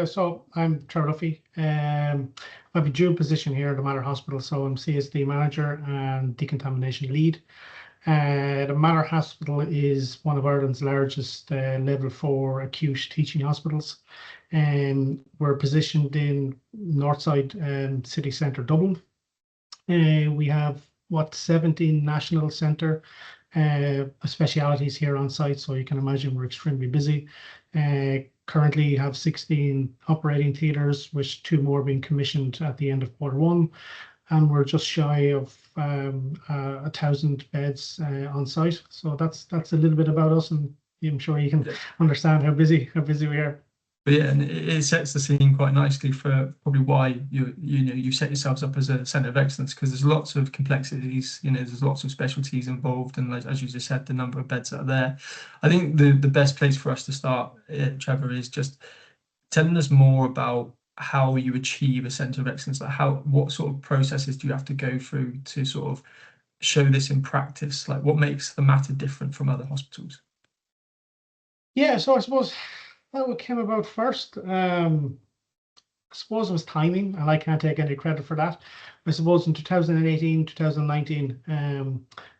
So I'm Trevor Duffy. I have a dual position here at the Mater Hospital. So I'm CSD Manager and decontamination lead. The Mater Hospital is one of Ireland's largest level 4 acute teaching hospitals. We're positioned in Northside city centre Dublin. We have 17 national centre specialities here on site, so you can imagine we're extremely busy. Currently have 16 operating theatres, with 2 more being commissioned at the end of Q1, and we're just shy of 1,000 beds on site. So that's a little bit about us, and I'm sure you can understand how busy we are. But yeah, and it sets the scene quite nicely for probably why you set yourselves up as a centre of excellence, because there's lots of complexities, there's lots of specialties involved, and like, as you just said, the number of beds that are there. I think the best place for us to start, Trevor, is just telling us more about how you achieve a centre of excellence. Like what sort of processes do you have to go through to sort of show this in practice? Like, what makes the Mater different from other hospitals? Yeah, so I suppose what came about first, I suppose it was timing, and I can't take any credit for that. I suppose in 2018, 2019,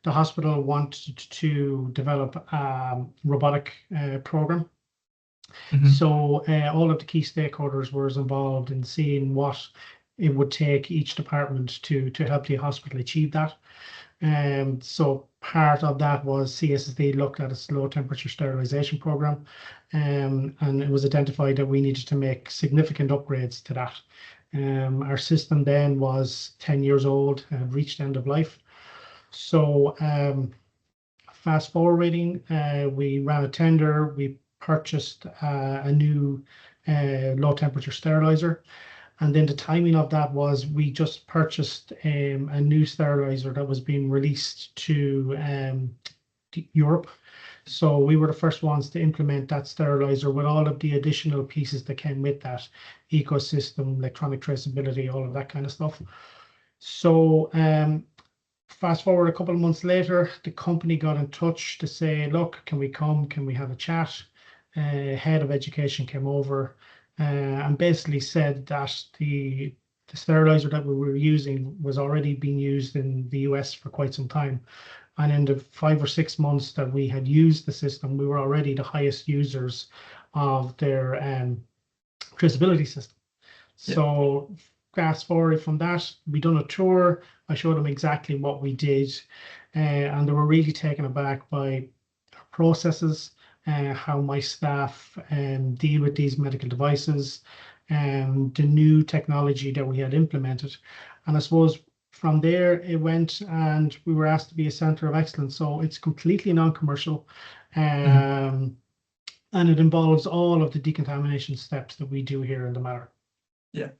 the hospital wanted to develop a robotic program. So all of the key stakeholders were involved in seeing what it would take each department to help the hospital achieve that. So part of that was CSD looked at its low temperature sterilization program, and it was identified that we needed to make significant upgrades to that. Our system then was 10 years old and reached end of life. So fast forwarding, we ran a tender, we purchased a new low temperature sterilizer. And then the timing of that was we just purchased a new sterilizer that was being released to Europe. So we were the first ones to implement that sterilizer with all of the additional pieces that came with that ecosystem, electronic traceability, all of that kind of stuff. So fast forward a couple of months later, the company got in touch to say, look, can we come? Can we have a chat? Head of education came over and basically said that the sterilizer that we were using was already being used in the US for quite some time. And in the 5 or 6 months that we had used the system, we were already the highest users of their traceability system. Yeah. So fast forward from that, we done a tour. I showed them exactly what we did, and they were really taken aback by our processes, how my staff deal with these medical devices, and the new technology that we had implemented. And I suppose from there it went, and we were asked to be a centre of excellence. So it's completely non-commercial, and it involves all of the decontamination steps that we do here in the Mater. Yeah,